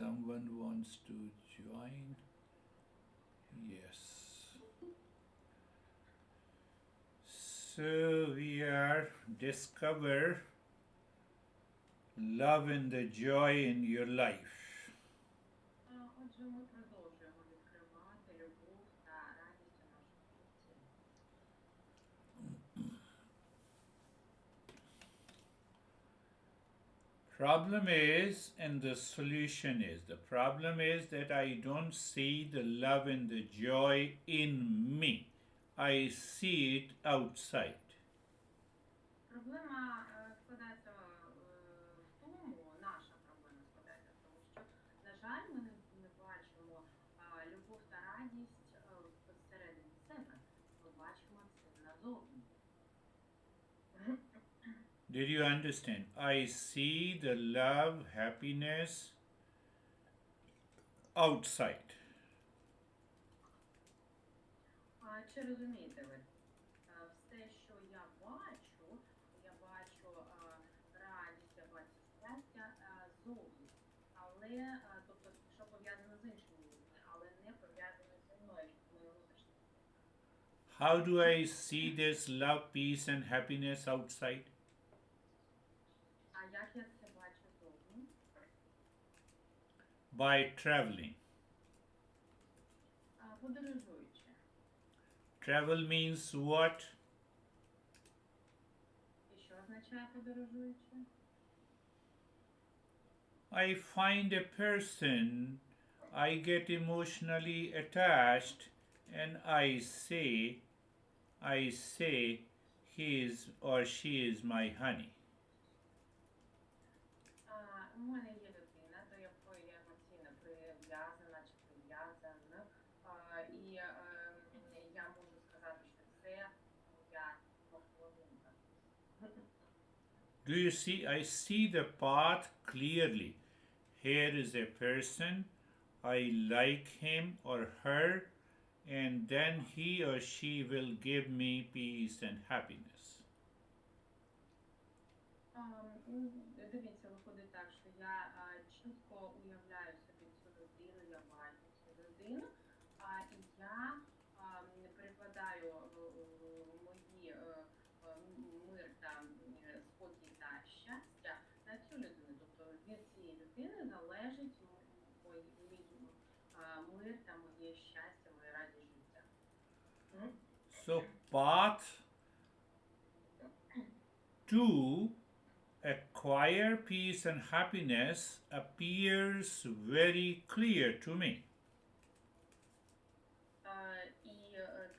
Someone wants to join. Yes. So we are discover love and the joy in your life. Отже, ми продовжуємо відкривати любов та радість у нашому житті. Problem is, and the solution is, the problem is that I don't see the love and the joy in me. I see it outside. Проблема складається в тому, наша проблема складається в тому, що, на жаль, ми не бачимо любов та радість всередині себе. Ми бачимо це назовні. Did you understand? I see the love, happiness outside. Чи розумієте ви? Все, що я бачу радість, я бачу щастя зовні. Але, тобто, що пов'язано з іншими людьми, але не пов'язано зі мною, з моєю внутрішністю. How do I see this love, peace, and happiness outside? А як я це бачу зовні? By traveling. Подорожуючи. Travel means what? І що означає подорожуючи? I find a person, I get emotionally attached, and I say he is or she is my honey. У мене є людина, до якої я емоційно прив'язана чи прив'язана, і я можу сказати, що це моя половинка. Do you see? I see the path clearly. Here is a person, I like him or her, and then he or she will give me peace and happiness. Дивіться, виходить так, що я чітко уявляю собі цю людину, я бачу цю людину, і я перекладаю мої мир та спокій та щастя на цю людину. Тобто від цієї людини залежить мій мир та моє щастя, моє радість життя. So, path to acquire peace and happiness appears very clear to me. І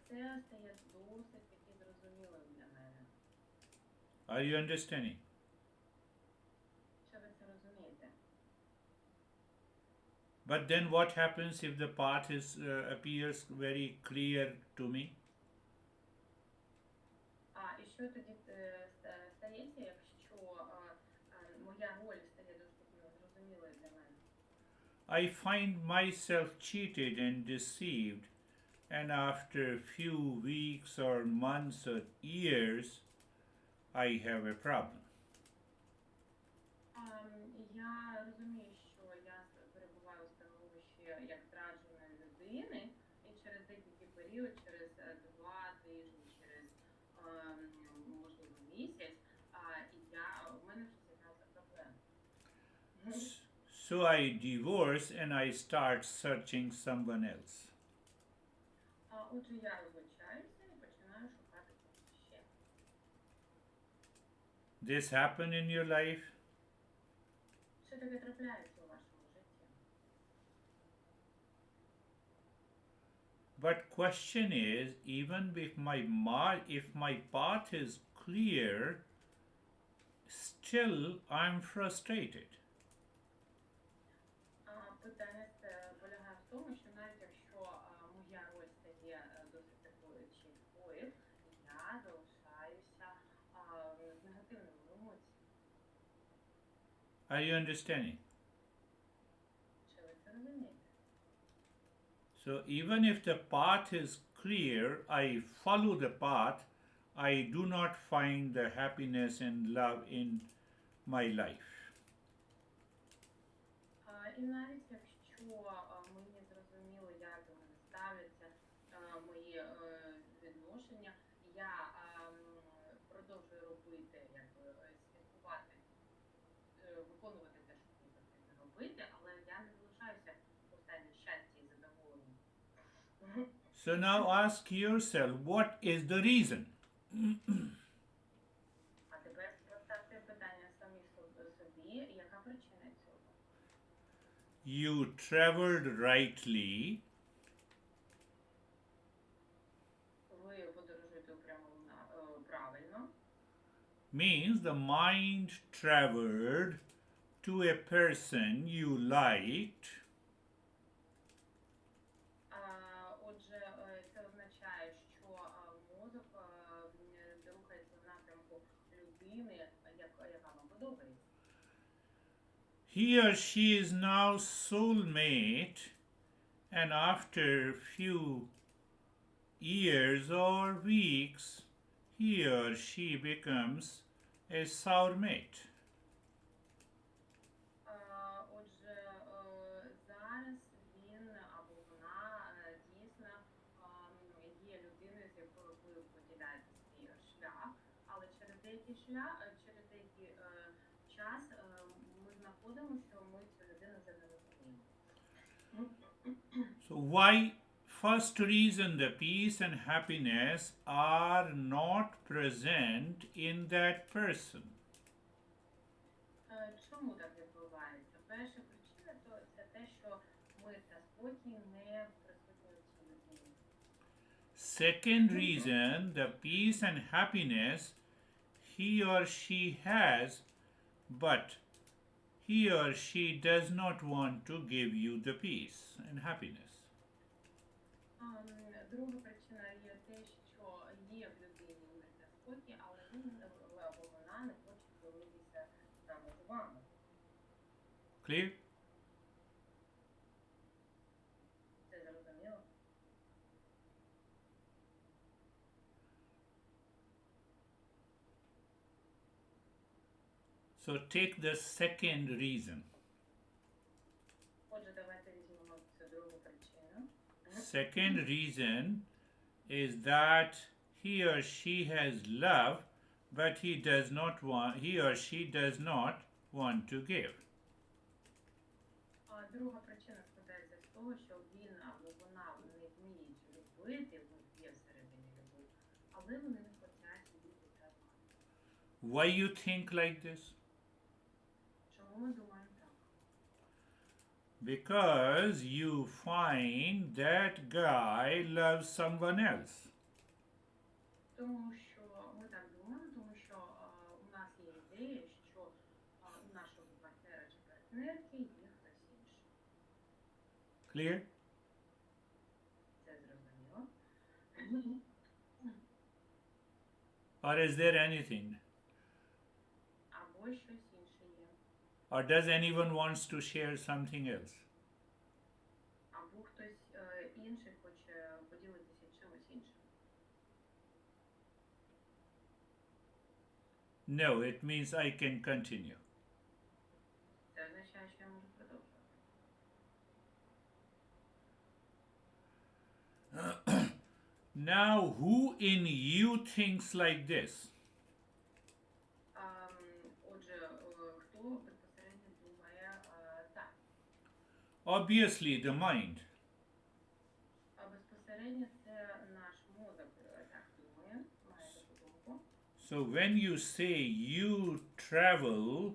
це стає досить таки зрозумілим для мене. Are you understanding? Що ви це розумієте? But then what happens if the path appears very clear to me? І що тоді стається, якщо моя роль стає доступною, зрозумілою для мене? I find myself cheated and deceived, and after a few weeks or months or years, I have a problem. Я розумію, що я перебуваю у становищі як зрадженої людини, і через деякий період, через 2 тижні, через, можливо, місяць, у мене вже з'являється проблема. So I divorce and I start searching someone else. Отже, я розлучаюся і починаю шукати когось ще. This happen in your life? Що таке трапляється у вашому житті? But question is, even if my path is clear, still I'm frustrated. Питання полягає в тому, що навіть якщо моя роль стає досить такою чіткою, я залишаюся з негативними емоціями. Are you understanding? Чи ви це розумієте? So even if the path is clear, I follow the path, I do not find the happiness and love in my life. І І навіть якщо ми не зрозуміли, як до мене ставляться мої відношення, я продовжую робити, слідкувати, виконувати те, що мені потрібно робити, але я не залишаюся у стані щастя і задоволення. So now ask yourself, what is the reason? А тепер поставте питання самі собі, яка причина цього? You traveled rightly, Ви подорожуєте правильно. means the mind traveled to a person you liked, Отже, це означає, що мозок рухається в напрямку людини, яка вам подобається. he or she is now soulmate, and after few years or weeks, he or she becomes a sourmate. Отже, зараз він або вона дійсно є людиною, з якою ви поділяєте свій шлях, але через деякий час ми знаходимо, що ми цю людину вже не розуміємо. So, why? First reason, the peace and happiness are not present in that person. Чому так відбувається? Перша причина це те, що мир та спокій не присутні у цій людині. Second reason, the peace and happiness he or she has, but he or she does not want to give you the peace and happiness. Друга причина є те, що є в людині мир та спокій, але він або вона не хоче ділитися саме з вами. Clear? Це зрозуміло? So take the second reason. Отже, давайте візьмемо цю другу причину. Second reason is that he or she has love, but he or she does not want to give. Друга причина складається з того, що він або вона не вміють любити, є всередині любов, але вони не хочуть її віддавати. Why you think like this? Чому ми думаємо так? Because you find that guy loves someone else. Тому що ми так думаємо, тому що у нас є ідея, що у нашого партнера чи партнерки є хтось інший. Clear? Це зрозуміло. Or is there anything? Або щось інше є. Or does anyone wants to share something else? Або хтось інший хоче поділитися чимось іншим. No, it means I can continue. Це означає, що я можу продовжувати. Now, who in you thinks like this? Отже, хто безпосередньо думає так? Obviously, the mind. Безпосередньо це наш мозок так думає, має таку думку. So, when you say you travel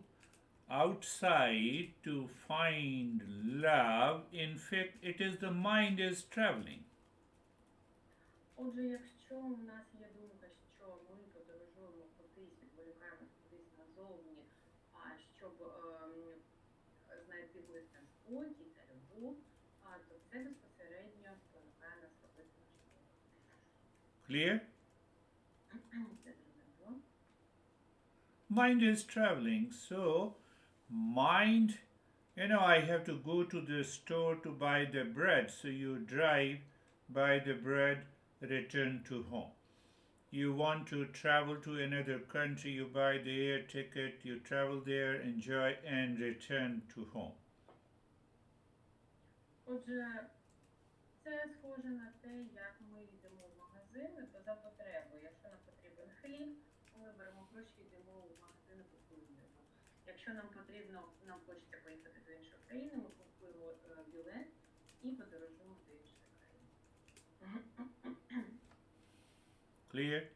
outside to find love, in fact, it is the mind is traveling. Отже, якщо у нас є думка, що ми подорожуємо кудись, відволікаємось кудись назовні, щоб знайти мир та спокій та любов, то це безпосередньо спонукає нас робити наш мозок. Clear? Це зрозуміло. Mind is traveling. So, mind, I have to go to the store to buy the bread. So, you drive, buy the bread, return to home. You want to travel to another country, you buy the air ticket, you travel there, enjoy, and return to home. Отже, це схоже на те, як ми йдемо в магазин за потребою. Якщо нам потрібен хліб, ми беремо гроші, йдемо в магазин і купуємо. Якщо нам хочеться поїхати до іншої країни, ми купуємо білет і подорожуємо до іншої країни. Clear?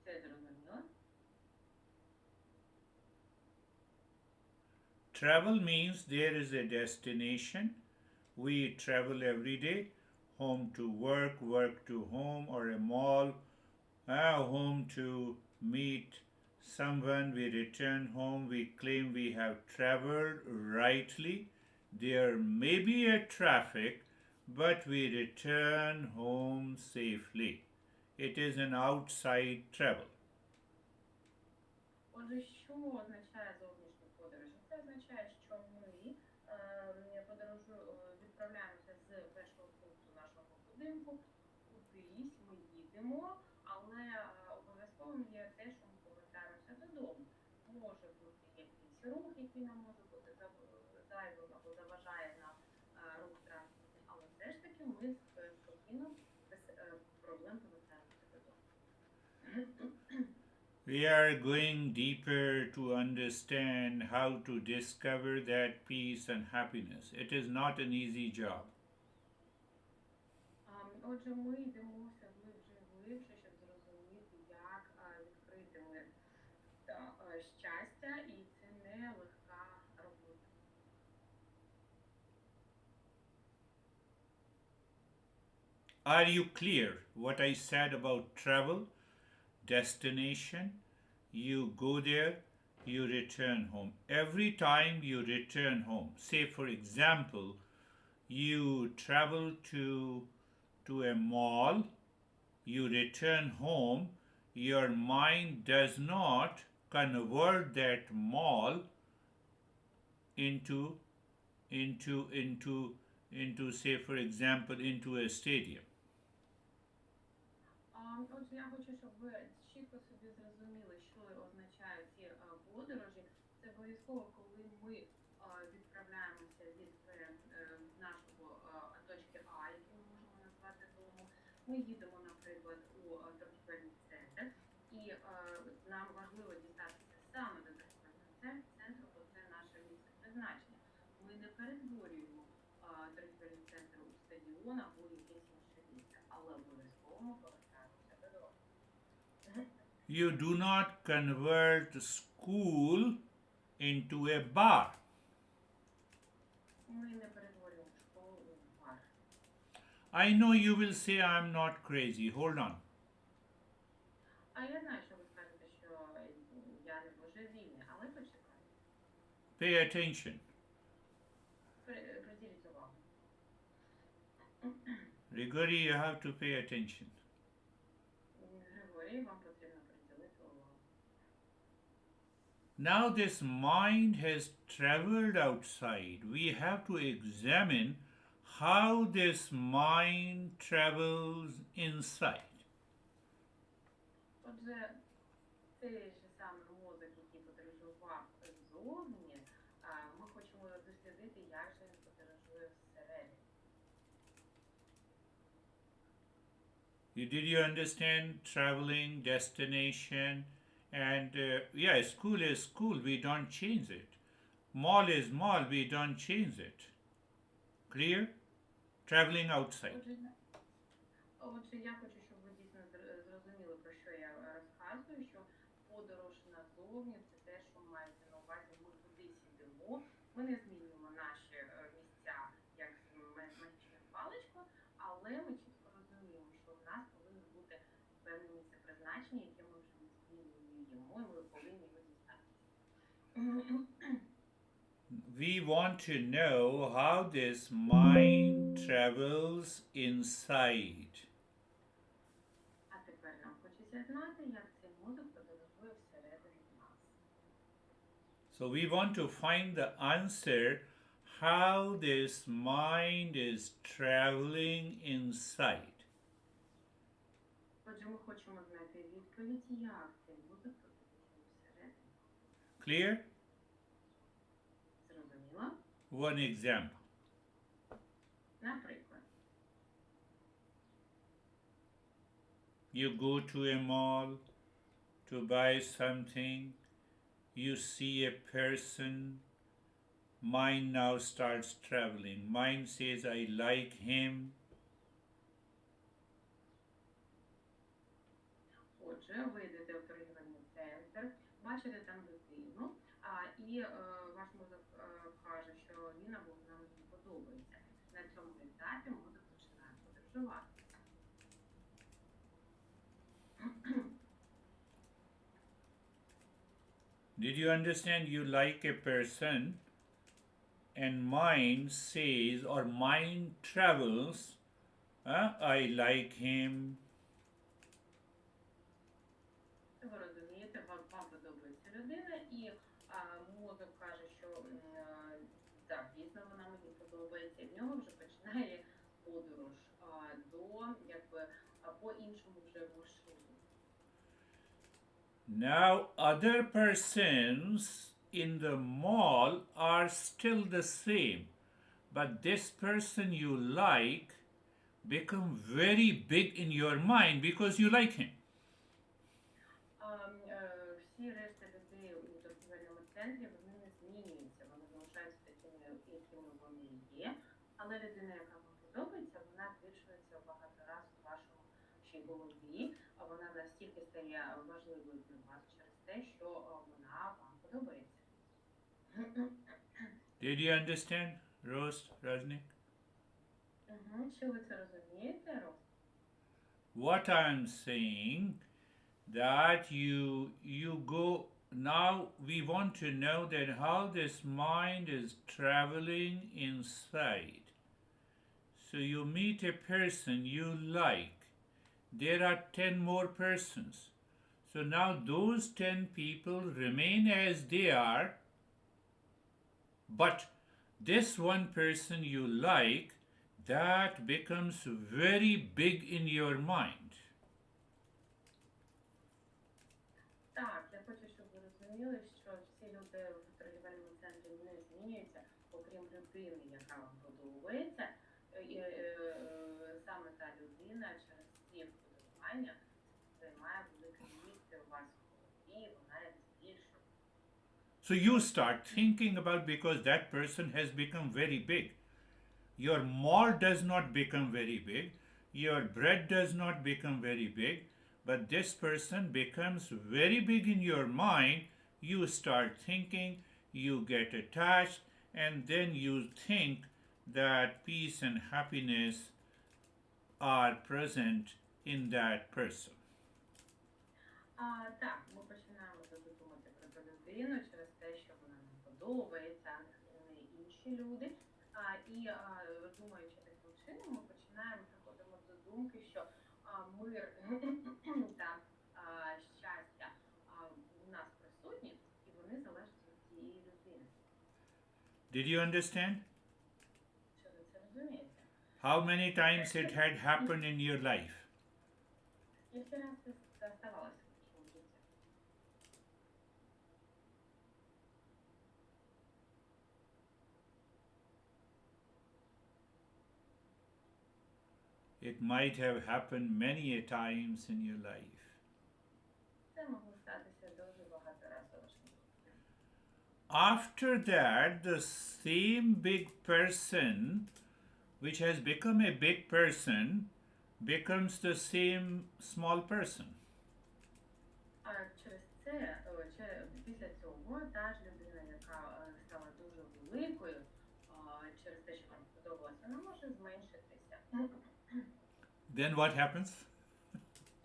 Це зрозуміло? Travel means there is a destination. We travel every day, home to work, work to home, or a mall, home to meet someone. We return home. We claim we have traveled rightly. There may be a traffic, but we return home safely. It is an outside travel. Отже, що означає зовнішні подорожі? Це означає, що ми відправляємося з першого пункту нашого будинку кудись, ми їдемо, але обов'язковим є те, що ми повертаємося додому. Може бути якийсь рух, який нам може бути зайвим або заважає на рух транспорту, але все ж таки ми спокійно, без проблем повертаємося додому. We are going deeper to understand how to discover that peace and happiness. It is not an easy job. Отже, ми йдемо все глибше і глибше, щоб зрозуміти, як відкрити мир та щастя, і це не легка робота. Are you clear what I said about travel, destination? You go there, you return home. Every time you return home, say for example, you travel to a mall, you return home, your mind does not convert that mall into say for example into a stadium. Отже, я хочу, щоб ви чітко собі зрозуміли, що означають ці подорожі. Це обов'язково, коли ми відправляємося від нашого точки А, яку ми можемо назвати домом. Ми їдемо, наприклад, у торгівельний центр, і нам важливо дістатися саме до торгівельного центру, бо це наше місце призначення. Ми не перетворюємо торгівельний центр у стадіон або якесь інше місце, але обов'язково ми повертаємося додому. You do not convert school into a bar. Ми не перетворюємо школу у бар. I know you will say I'm not crazy. Hold on. А я знаю, що ви скажете, що я не божевільний, але почекайте. Pay attention. Приділіть увагу. Grigori, you have to pay attention. Григорій, вам потрібно приділити увагу. Now this mind has traveled outside. We have to examine how this mind travels inside. Отже, цей же самий мозок, який подорожував ззовні, ми хочемо дослідити, як же він подорожує всередині. Did you understand traveling, destination, and yeah, school is school. We don't change it. Mall is mall. We don't change it. Clear? Traveling outside. Отже, я хочу, щоб ви дійсно зрозуміли, про що я розказую, що подорож назовні – це те, що мається на увазі, ми кудись йдемо, ми не змінюємо наші місця як з магічною паличкою, але ми чітко розуміємо, що в нас повинно бути певне місце призначення, яке ми вже не змінюємо, і ми повинні його дістатися. We want to know how this mind travels inside. А тепер нам хочеться знати, як цей мозок подорожує всередині нас. So we want to find the answer how this mind is traveling inside. Отже, ми хочемо знайти відповідь, як цей мозок подорожує всередині. Clear? Зрозуміло? One example. Наприклад, you go to a mall to buy something, you see a person, mind now starts traveling. Mind says, I like him. отже, ви йдете в торгівельний центр, бачите там людину, і ваш мозок каже, що він або вона мені подобається. На цьому етапі мозок починає подорожувати. Did you understand? You like a person, and mind says, or mind travels, I like him. Ви розумієте, вам подобається людина, і мозок каже, що так, дійсно вона мені подобається, і в нього вже починає подорож до, якби, по іншому вже маршруту. Now, other persons in the mall are still the same, but this person you like become very big in your mind because you like him. Всі решта людей у торгівельному центрі, вони не змінюються, вони залишаються такими, якими вони є, але людина, яка вам подобається, вона збільшується в багато разів у вашому ще голові, а вона настільки стає важливою для вас через те, що вона вам подобається. Did you understand, Rajnik? Чи ви це розумієте, Рос? What I'm saying, that you go, now we want to know that how this mind is traveling inside. So you meet a person you like. There are 10 more persons. So now those 10 people remain as they are, but this one person you like, that becomes very big in your mind. Так, я хочу, щоб ви розуміли, що всі люди в торгівельному центрі не змінюються, окрім людини, яка вам подобається. І саме та людина через ці вподобання займає велике місце у вас в голові, вона як збільшує. So you start thinking about, because that person has become very big. Your mall does not become very big, your bread does not become very big, but this person becomes very big in your mind. You start thinking, you get attached, and then you think that peace and happiness are present in that person. Так, ми починаємо тоді думати про ту людину через те, що вона нам подобається, а не інші люди. І думаючи таким чином, ми приходимо до думки, що мир та щастя у нас присутні, і вони залежать від цієї людини. Did you understand? Чи ви це розумієте? How many times it had happened in your life? Скільки раз це ставалося в вашому житті? It might have happened many a times in your life. Це могло статися дуже багато разів у вашому житті. After that, the same big person, which has become a big person, becomes the same small person. Через це, після цього, та ж людина, яка стала дуже великою, через те, що вам сподобалося, вона може зменшитися. Then what happens?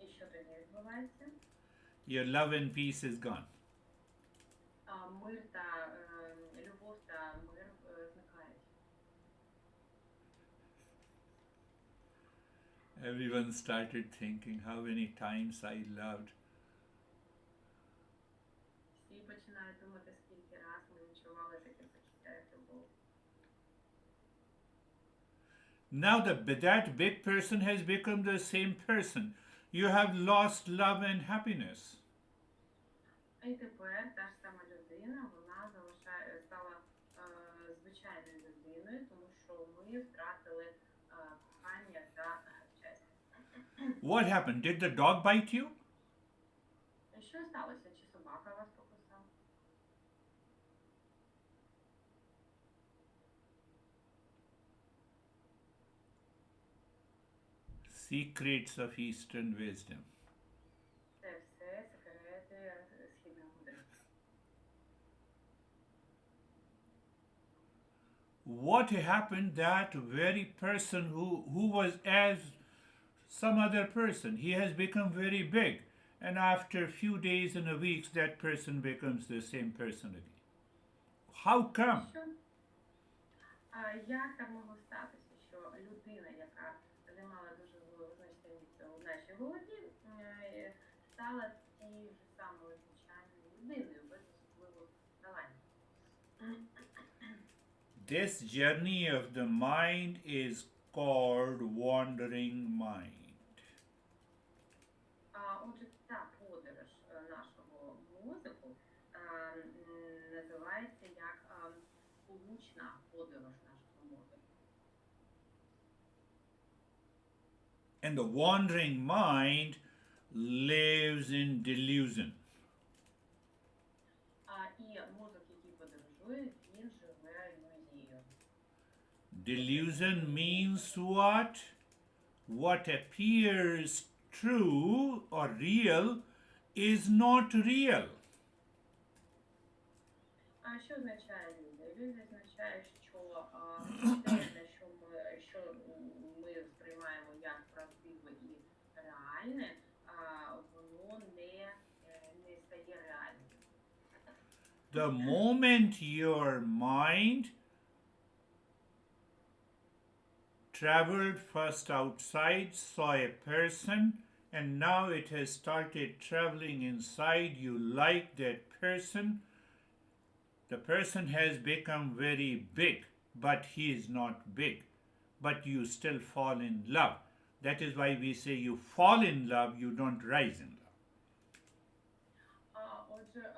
І що тоді відбувається? Your love and peace is gone. Мир та любов та мир зникають. Everyone started thinking how many times I loved. Всі починають думати, скільки раз ми відчували таке почуття, як любов. Now that big person has become the same person. You have lost love and happiness. І тепер та ж сама людина, вона стала звичайною людиною, тому що ми втратили What happened? Did the dog bite you? Що сталося? Чи собака вас покусав? Secrets of Eastern Wisdom. Це все секрети східної мудрості. What happened that very person who was as some other person, he has become very big, and after a few days and a weeks that person becomes the same person again. How come? Що? Як так могло статися, що людина, яка займала дуже визначне місце у нашій голові, стала тією ж самою звичайною людиною, без особливих талантів? This journey of the mind is called wandering mind. Отже, та подорож нашого мозку називається як сполучна подорож нашого мозку. And the wandering mind lives in delusion. І мозок, який подорожує, він живе ілюзією. Delusion means what? What appears true or real is not real. Що означає ілюзія? Ілюзія означає, що те, що ми сприймаємо як правдиве і реальне, воно не стає реальним. The moment your mind traveled first outside, saw a person, and now it has started traveling inside, you like that person. The person has become very big, but he is not big. But you still fall in love. That is why we say you fall in love, you don't rise in love. Отже,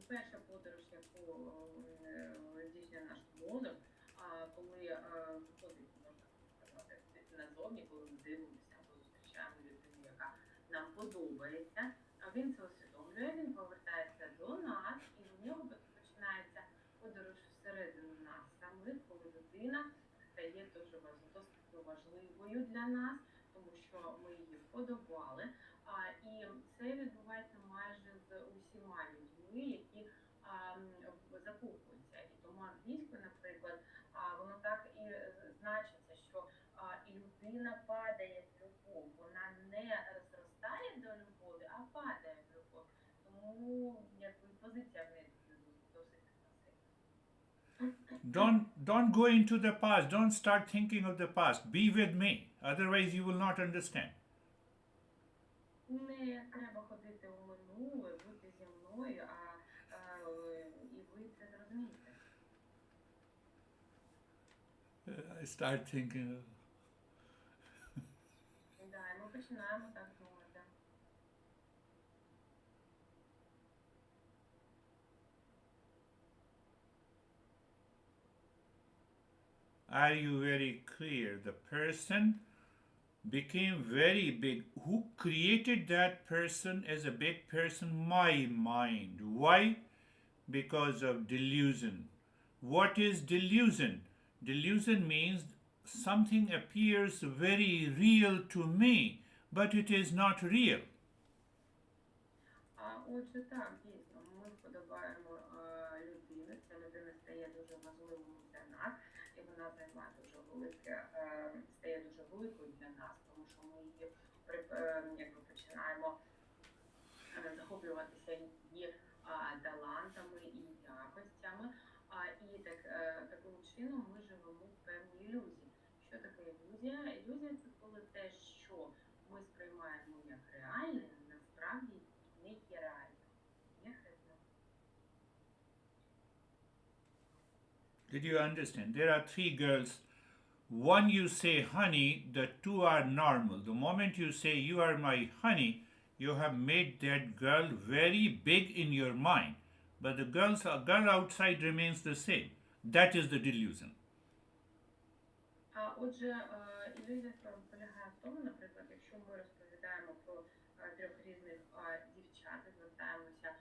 перша подорож, яку здійснює наш мозок, коли виходить, можна сказати, назовні, коли ми дивимося або зустрічаємо людину, яка нам подобається, він це усвідомлює, він повертається до нас, і в нього починається подорож всередину нас самих, коли людина стає досить важливою для нас, тому що ми її вподобали. І це відбувається майже з усіма людьми, які закохуються. І тому англійською, наприклад, воно так і значиться, що і людина падає в любов. Вона не зростає до любові, а падає в любов. Тому якби позиція в неї досить сильна. Don't go into the past. Don't start thinking of the past. Be with me. Otherwise, you will not understand. Не треба ходити у минуле, бути зі мною, і ви це зрозумієте. I start thinking. Да, і ми починаємо так думати. Are you very clear? The person became very big. Who created that person as a big person? My mind. Why? Because of delusion. What is delusion? Delusion means something appears very real to me, but it is not real. Отже, так, дійсно, ми вподобаємо людину, ця людина стає дуже важливою для нас, і вона займає дуже велике, стає дуже великою для нас, тому що ми її якби починаємо захоплюватися її талантами і якостями, і таким чином ми живемо в певній ілюзії. Що таке ілюзія? Ілюзія – це коли те, що ми сприймаємо як реальне, насправді не є реальним. Did you understand? There are three girls. One you say honey, the two are normal. The moment you say you are my honey, you have made that girl very big in your mind. But the girl outside remains the same. That is the delusion. Отже, ілюзія полягає в тому, наприклад, якщо ми розповідаємо про трьох різних дівчат, і звертаємося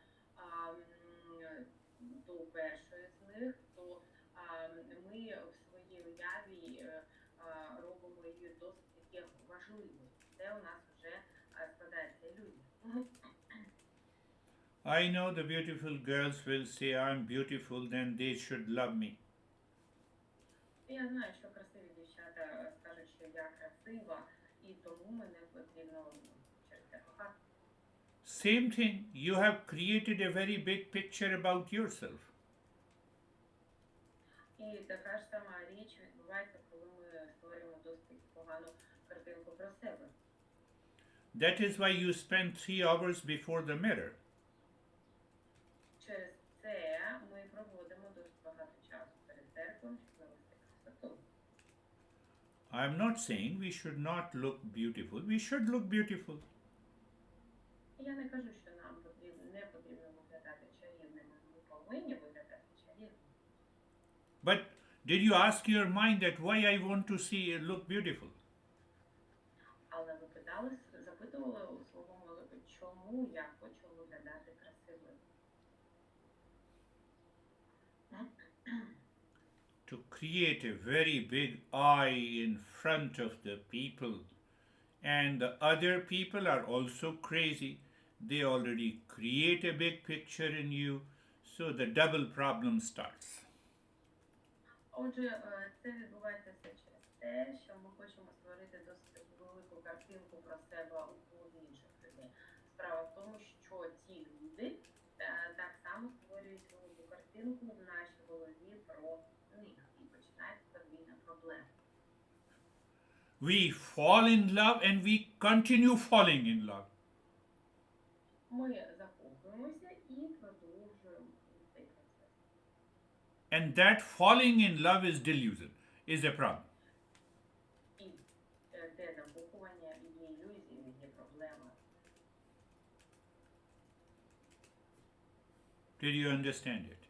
до першої з них, то ми в своїй уяві робимо її досить таки важливою. Це у нас вже складається ілюзія. I know the beautiful girls will say I'm beautiful, then they should love me. Я знаю, що красиві дівчата скажуть, що я красива, і тому мене потрібно через це кохати. Same thing, you have created a very big picture about yourself. І така ж сама річ відбувається, коли ми створюємо досить погану картинку про себе. That is why you spend 3 hours before the mirror. Через це ми проводимо досить багато часу перед зеркалом, щоб навести красоту. I'm not saying we should not look beautiful. We should look beautiful. Я не кажу, що нам не потрібно виглядати чарівними. Ми повинні виглядати чарівними. But did you ask your mind that why I want to see look beautiful? Але ви запитували у свого мозку, чому я хочу виглядати красивою? To create a very big eye in front of the people. And the other people are also crazy. They already create a big picture in you, so the double problem starts. Отже, це відбувається все через те, що ми хочемо створити досить велику картинку про себе у інших людей. Справа в тому, що ті люди так само створюють велику картинку в нашій голові про них. І починається подвійна проблема. We fall in love and we continue falling in love. Ми закохуємося і продовжуємо цей процес. And that falling in love is delusion, is a problem. І те закохування є ілюзією, є проблема. Did you understand it?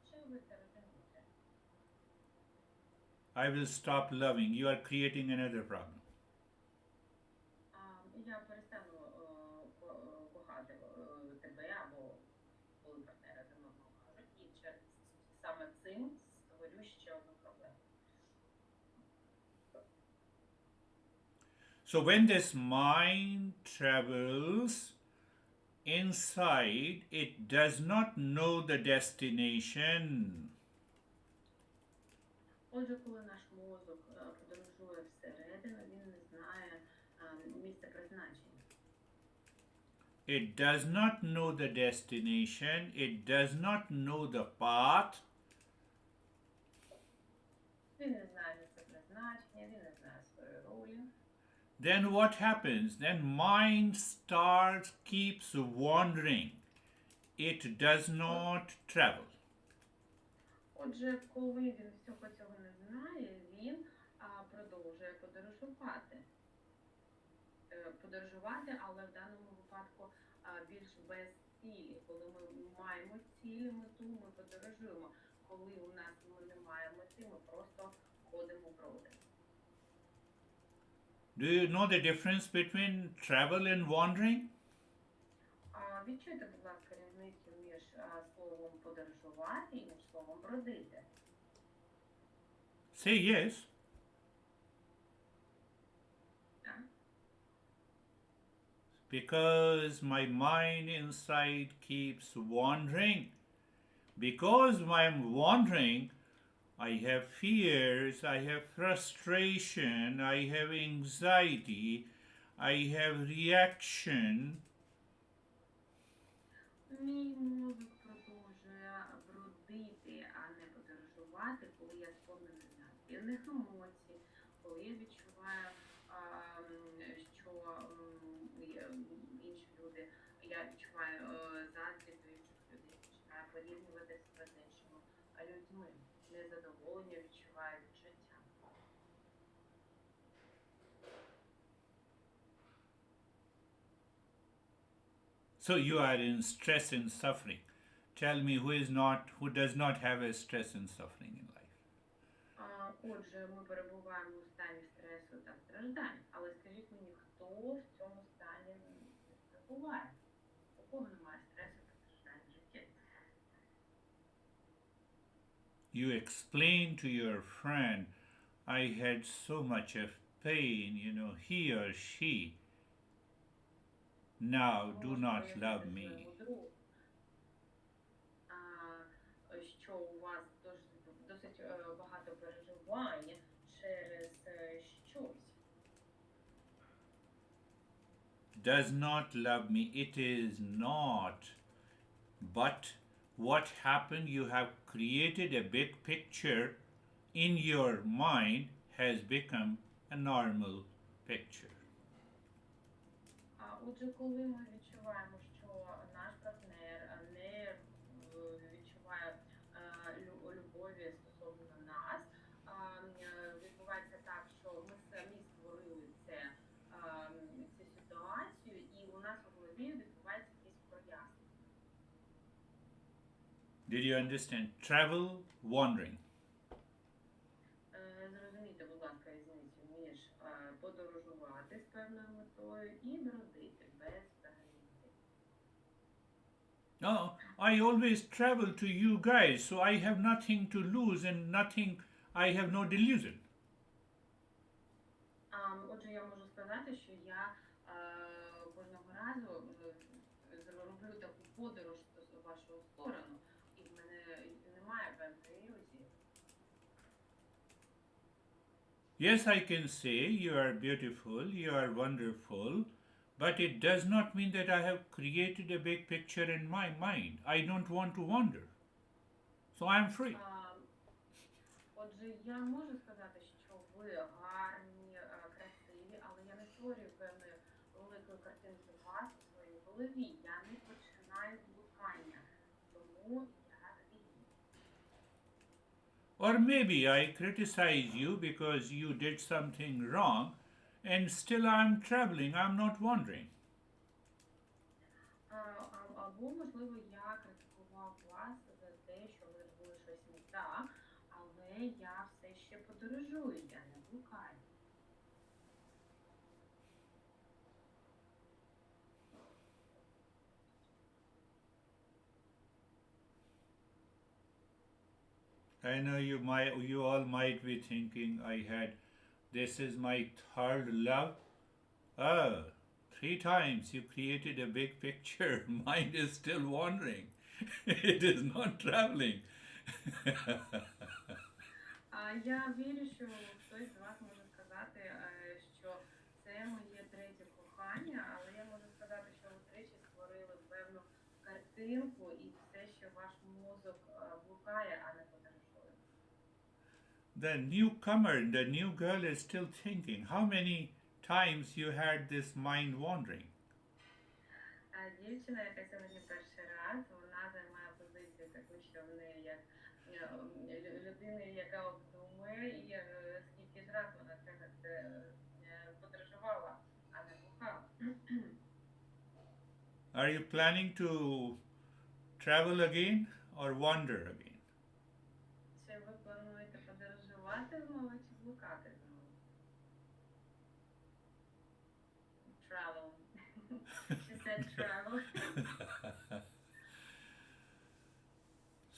Чи ви це розумієте? I will stop loving. You are creating another problem. Я перестану кохати тебе або коли партнери за мною кажуть, і саме цим створю ще одну проблему. So when this mind travels inside, it does not know the destination. Отже, коли наш мозок подорожує всередину, він не знає місце призначення. It does not know the destination. It does not know the path. Він не знає місце призначення, він не знає своєї ролі. Then what happens? Then mind starts, keeps wandering. It does not travel. Отже, коли він всього цього не знає, він продовжує подорожувати, але в даному випадку більш без цілі. Коли ми маємо цілі, мету, ми подорожуємо. Коли у нас ми не маємо мети, ми просто ходимо бродом. Do you know the difference between travel and wandering? Відчуйте, будь ласка, різницю між словом подорожувати і між словом бродити. Say yes. Так? Because my mind inside keeps wandering. Because I'm wandering, I have fears, I have frustration, I have anxiety, I have reaction. Мій мозок продовжує бродити, а не подорожувати, коли я сповнена негативних емоцій, коли я відчуваю, що інші люди, я відчуваю заздрість до інших людей, починаю порівнювати себе з іншими людьми, незадоволення відчуваю від життя. So you are in stress and suffering. Tell me who does not have a stress and suffering in life. Отже, ми перебуваємо у стані стресу та страждань. Але скажіть мені, хто в You explain to your friend, I had so much of pain, he or she now do Можеш not love пояснити me. своєму другу, що у вас досить багато переживань через щось. Does not love me. It is not. But what happened? You have created a big picture in your mind has become a normal picture. Отже, коли ми відчуваємо, що наш партнер не відчуває любові стосовно нас, відбувається так, що ми самі створили цю ситуацію, і у нас у голові відбувається якесь прояснення. Did you understand? Travel, wandering. Зрозумійте, будь ласка, різницю між подорожувати з певною метою і бродити без взагалі мети. No, I always travel to you guys, so I have nothing to lose and nothing, I have no delusion. Отже, я можу сказати, що я кожного разу роблю таку подорож в вашу сторону, і в мене немає певної ілюзії. Yes, I can say you are beautiful, you are wonderful, but it does not mean that I have created a big picture in my mind. I don't want to wander. So I am free. Отже, я можу сказати, що ви гарні, красиві, але я не створюю певної великої картинки вас у своїй голові. Я не починаю з блукання, тому я вільна. Or maybe I criticize you because you did something wrong and still I'm traveling, I'm not wandering. Або, можливо, я критикував вас за те, що ви робили щось не так, але я все ще подорожую, я не блукаю. I know you all might be thinking this is my third love. Oh, 3 times you created a big picture. Mind is still wandering. It is not traveling. Я вірю, що хтось з вас може сказати, що це моє третє кохання, але я можу сказати, що ви тричі створили певну картинку і все, що ваш мозок блукає, а не подорожує. The newcomer, the new girl is still thinking. How many times you had this mind wandering? Дівчина, яка сьогодні перший раз, вона займає позицію таку, що в неї як людини, яка обдумує, і скільки ж раз вона це подорожувала, а не блукала. Are you planning to travel again or wander again? Чи ви плануєте подорожувати знову чи блукати знову? Travel. She said travel.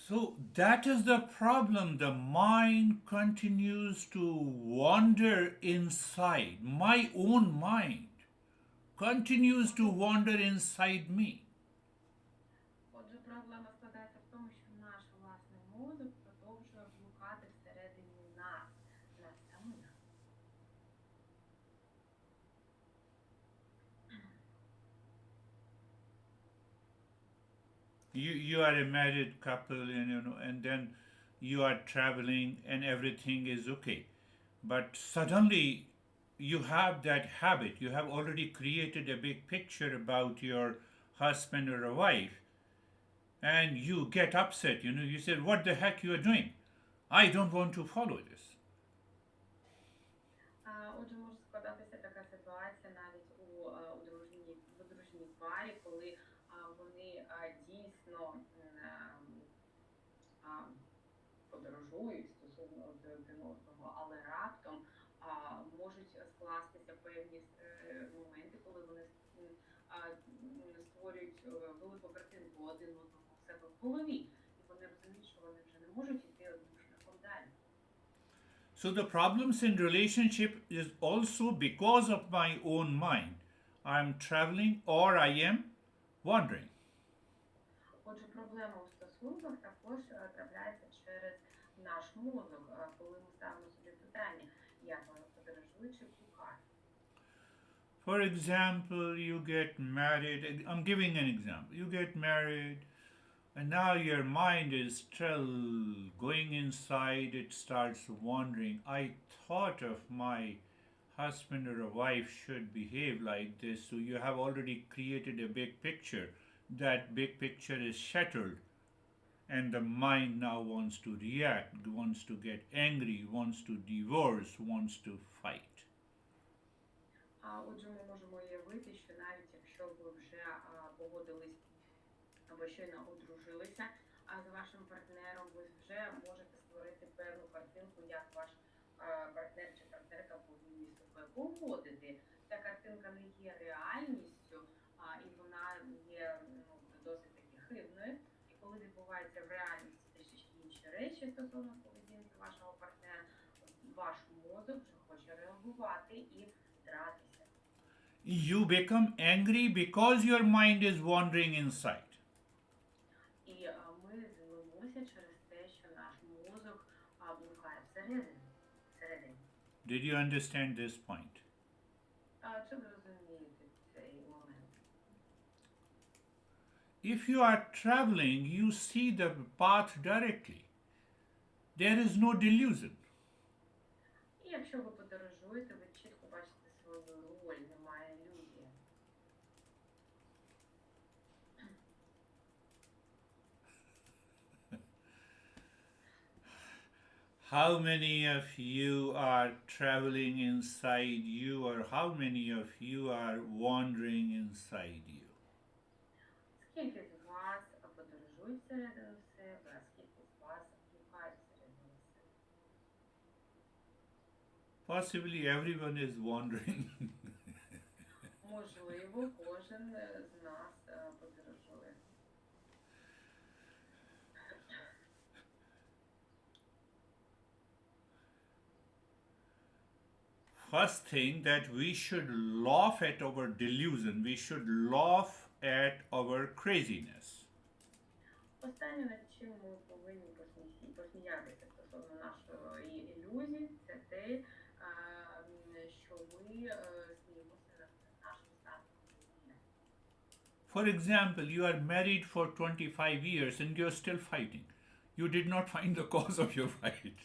So that is the problem. The mind continues to wander inside. My own mind continues to wander inside me. Отже, проблема складається в тому, що наш власний мозок продовжує блукати всередині нас самих. You are a married couple, and then you are traveling and everything is okay. But suddenly you have that habit. You have already created a big picture about your husband or a wife, and you get upset. You said, "What the heck you are doing? I don't want to follow this." Отже, може складатися така ситуація навіть в дружній парі, коли вони дійсно подорожують стосовно один одного, але раптом можуть скластися певні моменти, коли вони створюють велику картинку один одного в себе в голові, і вони розуміють, що вони вже не можуть йти одним So the problems in relationship is also because of my own mind. I am traveling or I am wandering. Отже, проблема у стосунках також трапляється через наш мозок, коли ми ставимо собі питання, як воно подорожує чи блукає. For example, you get married. I'm giving an example. You get married, and now your mind is still going inside. It starts wandering. I thought of my husband or a wife should behave like this. So you have already created a big picture. That big picture is shattered, and the mind now wants to react, wants to get angry, wants to divorce, wants to fight. А отже, ми можемо уявити, що навіть якщо ви вже погодились або щойно одружилися, а з вашим партнером ви вже можете створити певну картинку, як ваш партнер чи партнерка повинні себе поводити. Ця картинка не є реальністю, і вона є досить таки хибною. І коли відбуваються в реальності трішечки інші речі стосовно поведінки вашого партнера, ваш мозок вже хоче реагувати і дратися. You become angry because your mind is wandering inside. І ми злимося через те, що наш мозок блукає всередині. Did you understand this point? Чи ви розумієте цей момент? If you are traveling, you see the path directly. There is no delusion. І якщо ви подорожуєте, ви чітко бачите свою роль, немає ілюзії. How many of you are traveling inside you, or how many of you are wandering inside you? Скільки з вас подорожують всередину себе, а скільки з вас блукають всередину себе? Possibly everyone is wandering. Можливо, кожен з нас подорожує. First thing that we should laugh at our delusion, we should laugh at our craziness. Останнє, над чим ми повинні посміятися стосовно нашої ілюзії, це те, що ми сміємося над нашим станом божевілля. For example, you are married for 25 years and you're still fighting. You did not find the cause of your fight.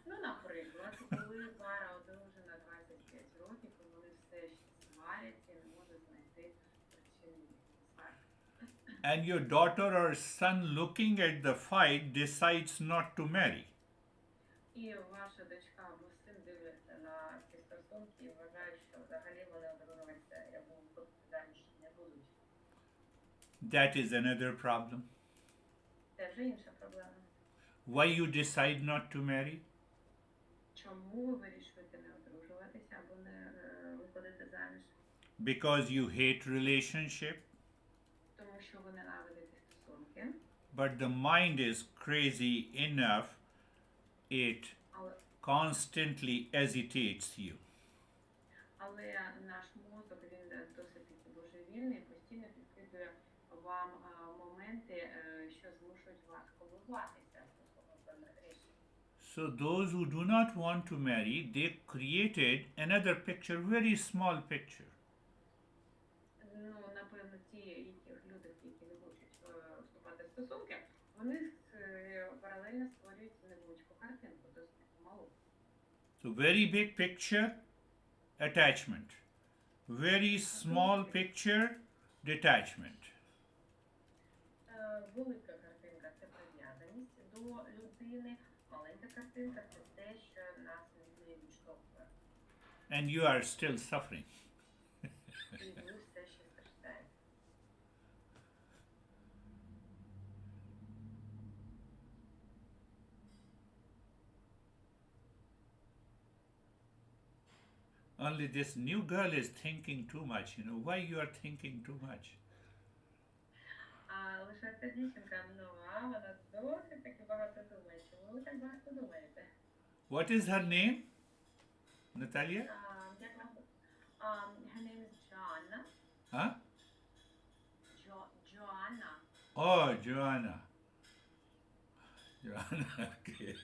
Ну, наприклад, коли пара одружена 25 років, і вони все ще сваряться, не можуть знайти причини їхньої сварки. And your daughter or son, looking at the fight, decides not to marry. І ваша дочка або син дивляться на ці стосунки і вважають, що взагалі вони одружуватися або виходити заміж не будуть. That is another problem. Це вже інша проблема. Why you decide not to marry? Чому ви вирішуєте не одружуватися або не виходити заміж? Because you hate relationship, Тому що ви ненавидите стосунки, but the mind is crazy enough, it але, constantly agitates you. але наш мозок, він досить таки божевільний, постійно підкидує вам моменти, що змушують вас коливатися стосовно певних рішень. So those who do not want to marry, they created another picture, very small picture. Ну, напевно, ті люди, які не хочуть вступати в стосунки, вони паралельно створюють невеличку картинку, досить малу. So very big picture, attachment. Very small picture, detachment. Велика картинка – це прив'язаність до людини, маленька картинка – це те, що нас від неї відштовхує. And you are still suffering. І ви все ще страждаєте. Only this new girl is thinking too much. Why you are thinking too much? А лише ця дівчинка нова, вона досить таки багато думає. Чому ви так багато думаєте? What is her name, Natalia? Як вам? Her name is Joanna. Huh? Joanna. Oh, Joanna. Joanna, okay.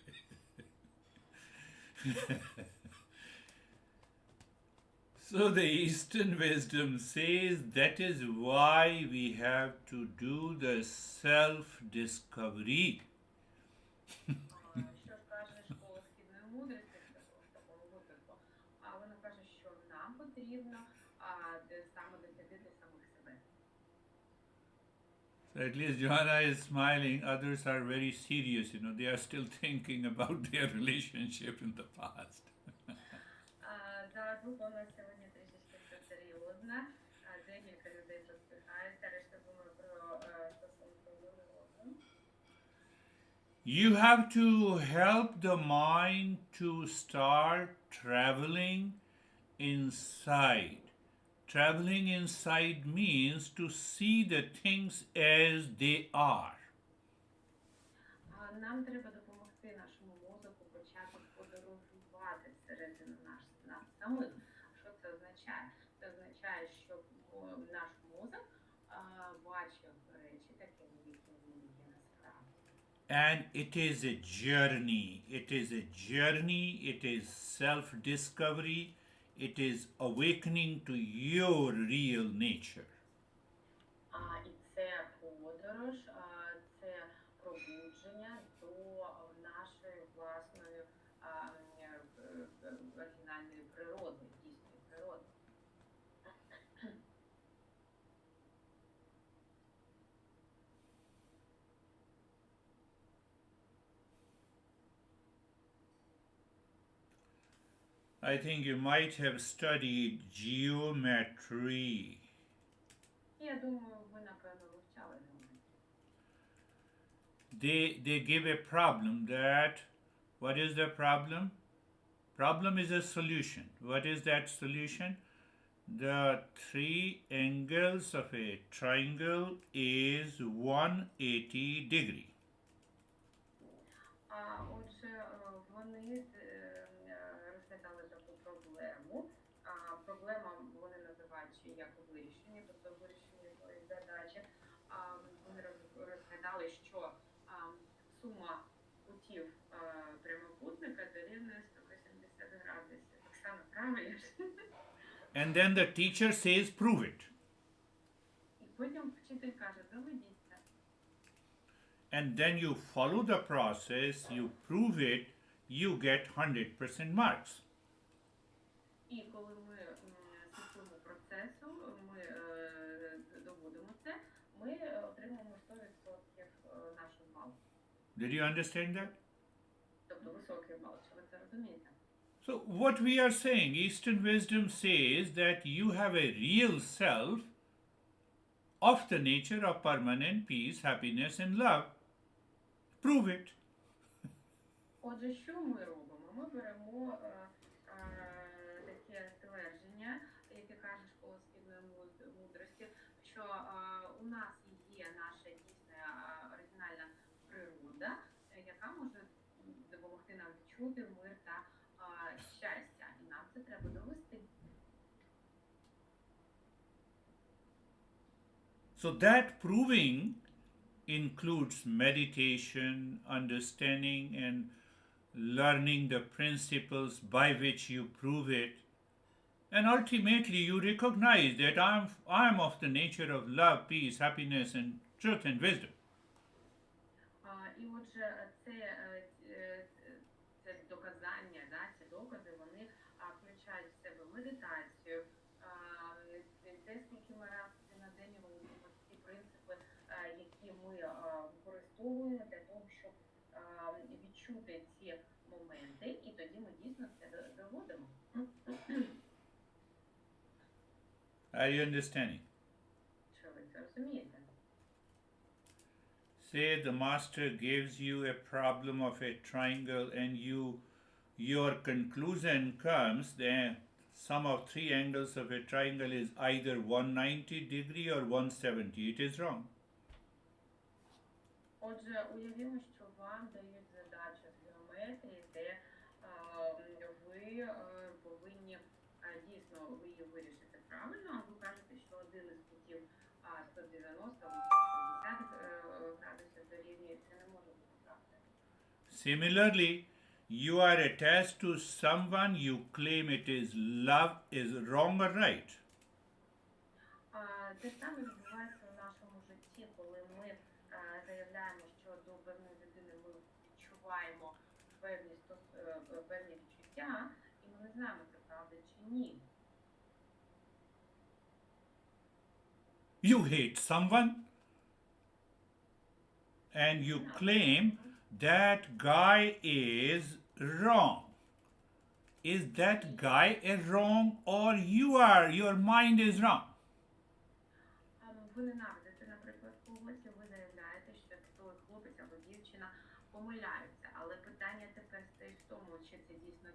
So the Eastern wisdom says that is why we have to do the self discovery. Що каже школа східної мудрості в такому випадку? Вона каже, що нам потрібно саме дослідити самих себе. So at least Joanna is smiling, others are very serious, they are still thinking about their relationship in the past. Зараз група у нас сьогодні трішечки все серйозна. Декілька людей посміхаються, решта думає про стосунки один з одним. You have to help the mind to start traveling inside. Traveling inside means to see the things as they are. Нам треба допомогти нашому мозку почати подорожувати всередину нас самих. Що це означає? Це означає, що наш мозок бачив речі такими, які вони є насправді. And it is a journey. It is a journey. It is self-discovery. It is awakening to your real nature. І це подорож, це пробудження до нашої власної оригінальної природи, дійсної природи. I think you might have studied geometry. Я думаю, ви, напевно, вивчали геометрію. They give a problem that, what is the problem? Problem is a solution. What is that solution? The three angles of a triangle is 180 degree. Отже, вони розглядали таку проблему. Проблема вони називають ще як вирішення, тобто вирішення тої задачі. Вони розглядали, що сума кутів прямокутника дорівнює 180 градусів. Оксана, правильно? And then the teacher says, prove it. І потім вчитель каже, доведіть це. And then you follow the process, you prove it, you get 100% marks. І коли ми слідкуємо процесу, ми доводимо це, ми отримаємо 100% нашого балу. Did you understand that? Тобто високий бал, чи ви це розумієте? So what we are saying, Eastern wisdom says that you have a real self of the nature of permanent peace, happiness and love. Prove it. Отже, що ми робимо? Ми беремо таке твердження, яке каже школа східної мудрості, що у нас є наша дійсна оригінальна природа, яка може допомогти нам відчути мир та щастя. І нам це треба довести. So that proving includes meditation, understanding and learning the principles by which you prove it. And ultimately you recognize that I am of the nature of love, peace, happiness and truth and wisdom. І отже, це доказання, ці докази, вони включають в себе медитацію, те, скільки ми раз на день робимо, ті принципи, які ми використовуємо для того, щоб відчути ці моменти, і тоді ми дійсно це доводимо. Are you understanding? Що ви це розумієте? Say the master gives you a problem of a triangle and your conclusion comes that sum of three angles of a triangle is either 190 degree or 170. It is wrong. Отже, уявімо, що вам дають задачу з геометрії, де повинні дійсно ви її вирішити правильно, а ви кажете, що один із кутів 190 або 160 градусів дорівнює, це не може бути правдою. Similarly, you are attached to someone you claim it is love is wrong or right. Те ж саме відбувається у нашому житті, коли ми заявляємо, що до певної людини ми відчуваємо певні відчуття, і ми не знаємо, це правда чи ні. You hate someone and you claim that guy is wrong. Is that guy is wrong or your mind is wrong? Ви ненавидите, наприклад, когось, і ви заявляєте, що той хлопець або дівчина помиляються. Але питання тепер стоїть в тому, чи це дійсно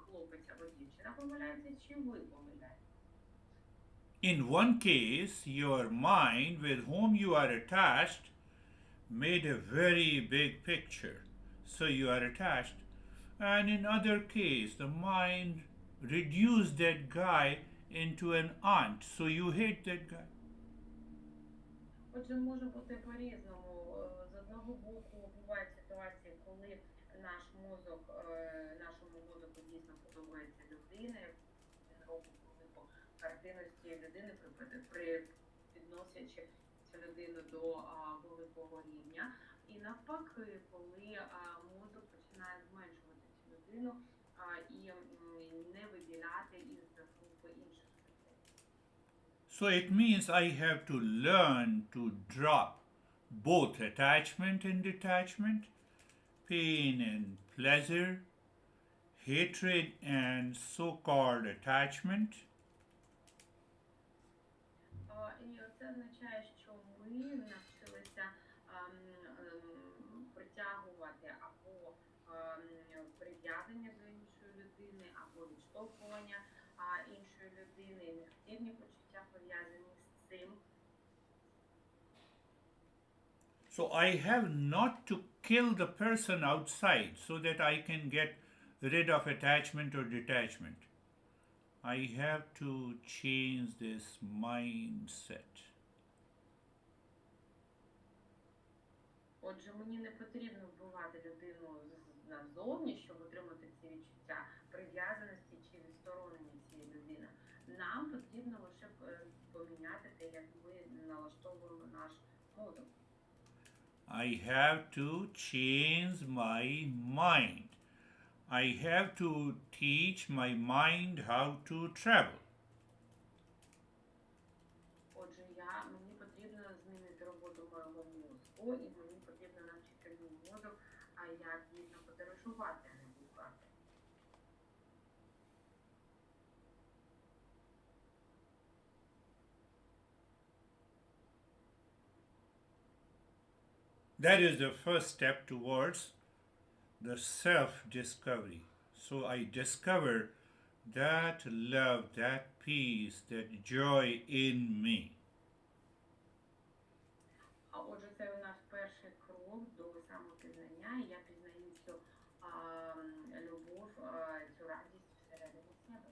хлопець або дівчина помиляються, чи ви помиляєтеся. In one case, your mind with whom you are attached made a very big picture, so you are attached. And in other case, the mind reduced that guy into an ant, so you hate that guy. Отже, може бути по-різному. З одного боку, бувають ситуації, коли нашому мозоку дійсно подобається людина, він робить велику картину з цієї людини, підносячи цю людину до великого рівня. І навпаки, коли мозок починає зменшувати цю людину і не виділяти із групи інших людей. So it means I have to learn to drop both attachment and detachment, pain and pleasure, hatred and so-called attachment. І це означає, що ми навчилися притягувати або прив'язання до іншої людини, або відштовхування іншої людини, і негативні почуття пов'язані з цим. So I have not to kill the person outside so that I can get rid of attachment or detachment. I have to change this mindset. Отже, мені не потрібно вбивати людину назовні, щоб отримати ці відчуття прив'язаності чи відсторонення цієї людини. Нам потрібно лише поміняти те, як ми налаштовуємо наш мозок. I have to change my mind. I have to teach my mind how to travel. Отже, мені потрібно змінити роботу моєго мозку, і мені потрібно навчити мій мозок, як дійсно подорожувати, а не блукати. That is the first step towards the self-discovery. So I discover that love, that peace, that joy in me. Отже, це у нас перший крок до самопізнання, і я пізнаю цю любов, цю радість всередині себе.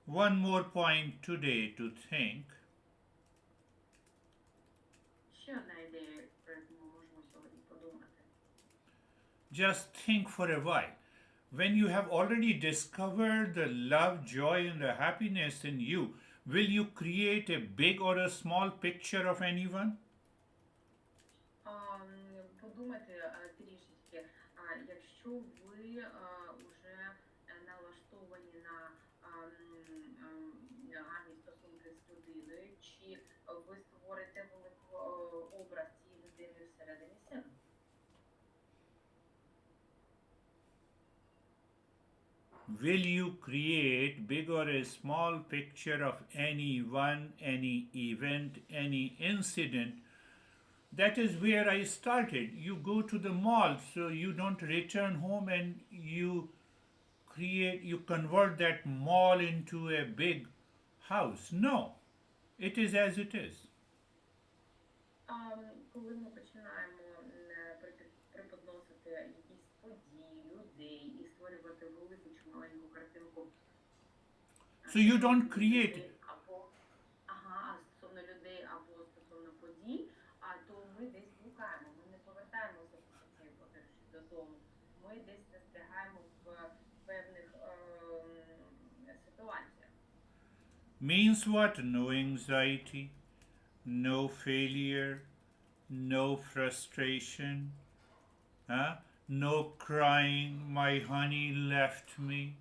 One more point today to think. Ще одна ідея, про яку ми можемо сьогодні подумати. Just think for a while. When you have already discovered the love, joy, and the happiness in you, will you create a big or a small picture of anyone? Подумайте трішечки, якщо ви вже налаштовані на гарні стосунки з людиною, чи ви створите великий образ цієї людини всередині себе? Will you create big or a small picture of anyone, any event, any incident? That is where I started. You go to the mall, so you don't return home and you convert that mall into a big house. No, it is as it is. Коли ми починаємо преподносити якісь події, людей і створювати створювати велику чи маленьку картинку So you стосовно don't create. людей або ага, стосовно людей або стосовно подій, то ми десь блукаємо, ми не повертаємося після цієї подорожі додому. Ми десь застрягаємо в певних ситуаціях. Means what? No anxiety, no failure, no frustration, huh? No crying, my honey left me.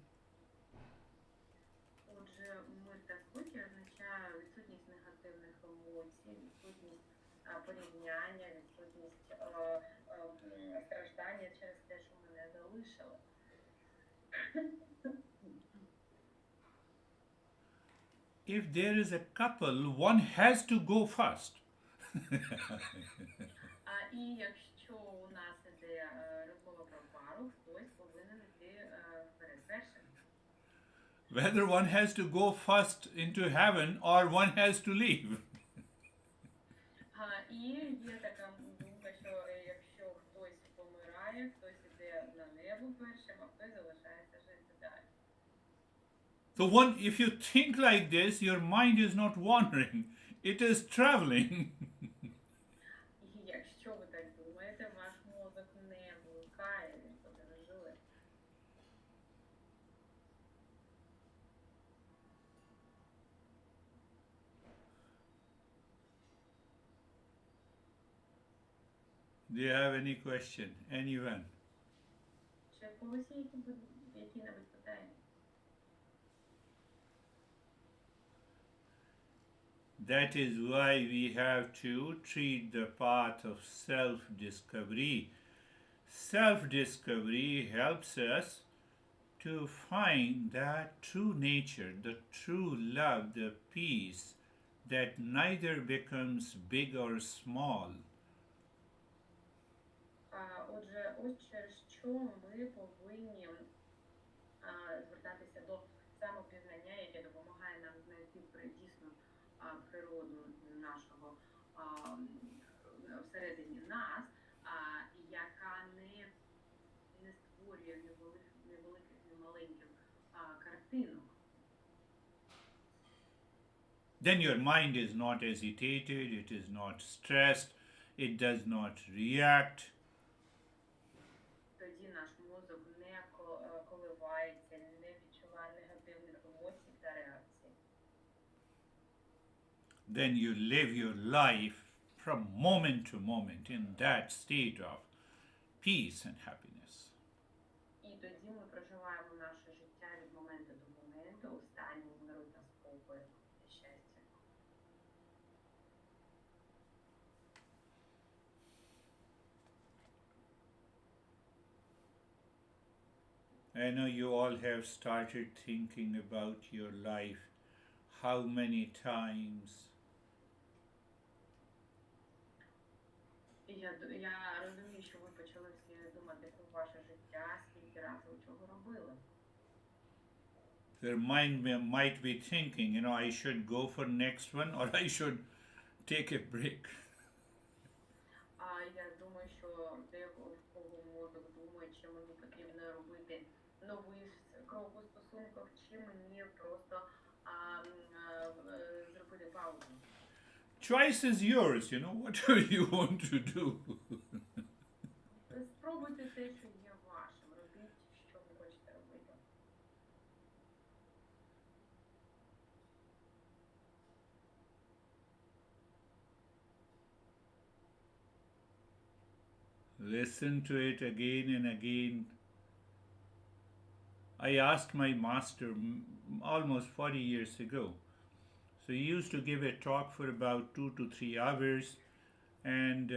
Отже, мир та спокій означає відсутність негативних емоцій, відсутність порівняння, відсутність страждання через те, що мене залишили. If there is a couple, one has to go first. І якщо у нас іде розмова про пару, хтось повинен йти вперед першим. Whether one has to go first into heaven or one has to leave. І є така думка, що якщо хтось помирає, хтось іде на небо першим, а хтось залишається жити далі. So one, if you think like this, your mind is not wandering; it is traveling. І якщо ви так думаєте, ваш мозок не блукає, він подорожує. Do you have any question? Anyone? Чи в когось є які-небудь питання? That is why we have to treat the path of self discovery. Self discovery helps us to find that true nature, the true love, the peace that neither becomes big or small. Отже, ось через що ми повинні звертатися до самопізнання, яке допомагає нам знайти дійсну природу нашого всередині нас, яка не створює невеликих, немаленьких картинок. Then your mind is not agitated, it is not stressed, it does not react. Тоді наш мозок не коливається, не відчуває негативних емоцій та реакцій. Then you live your life from moment to moment in that state of peace and happiness. І тоді ми проживаємо наше життя від моменту до моменту у стані миру та спокою і щастя. I know you all have started thinking about your life. How many times? Я розумію, що ви почали всі думати про ваше життя, скільки разів ви чого робили. Your mind might be thinking, I should go for next one or I should take a break. Я думаю, що декого мозок думає, чи мені потрібно робити новий крок у стосунках, чи мені просто зробити паузу. Choice is yours, whatever you want to do. Спробуйте те, що є вашим. Робіть, що ви хочете робити. Listen to it again and again. I asked my master almost 40 years ago. So he used to give a talk for about 2 to 3 hours, and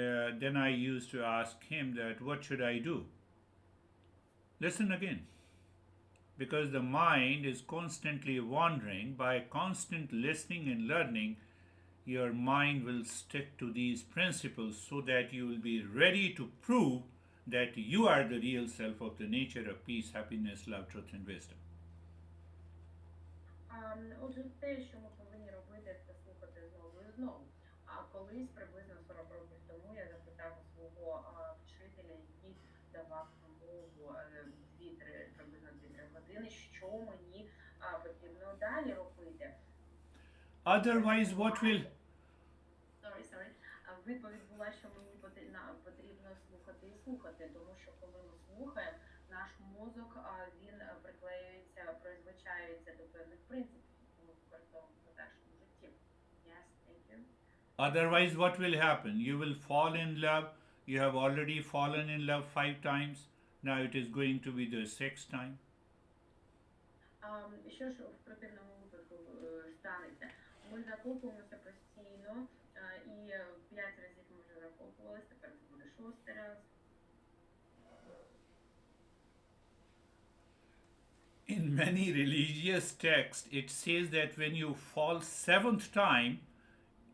then I used to ask him that, what should I do? Listen again. Because the mind is constantly wandering, by constant listening and learning, your mind will stick to these principles so that you will be ready to prove that you are the real self of the nature of peace, happiness, love, truth, and wisdom. Отже, те, що ми повинні робити, це слухати знову і знову. Колись, приблизно 40 років тому, я запитав свого вчителя, який давав промову приблизно 2-3 людини, що мені потрібно далі робити. Otherwise, what will Sorry. Відповідь була, що мені потрібно слухати і слухати, тому що коли ми слухаємо, наш мозок він приклеюється, призвичаюється до певних принципів, які ми використовуємо в подальшому житті. Yes, thank you. otherwise what will happen? You will fall in love. You have already fallen in love 5 times. Now it is going to be the 6th time. Що ж в противному випадку станеться? Ми закохуємося постійно, і 5 разів ми вже закохувалися, тепер це буде 6-й раз. In many religious texts, it says that when you fall 7th time,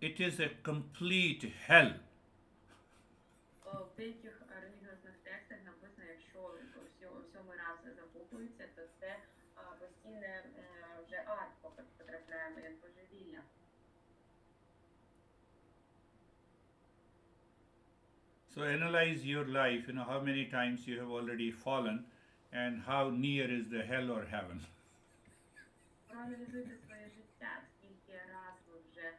it is a complete hell. В деяких релігіозних текстах написано, якщо 7-й раз закохуються, то це постійне вже ад, потрапляємо як божевілля. So analyze your life, how many times you have already fallen and how near is the hell or heaven. Проаналізуйте своє життя, скільки раз ви вже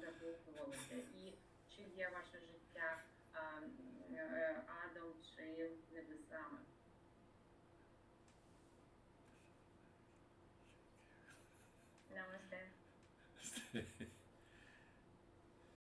закохувалися, і чи є ваше життя адом, чи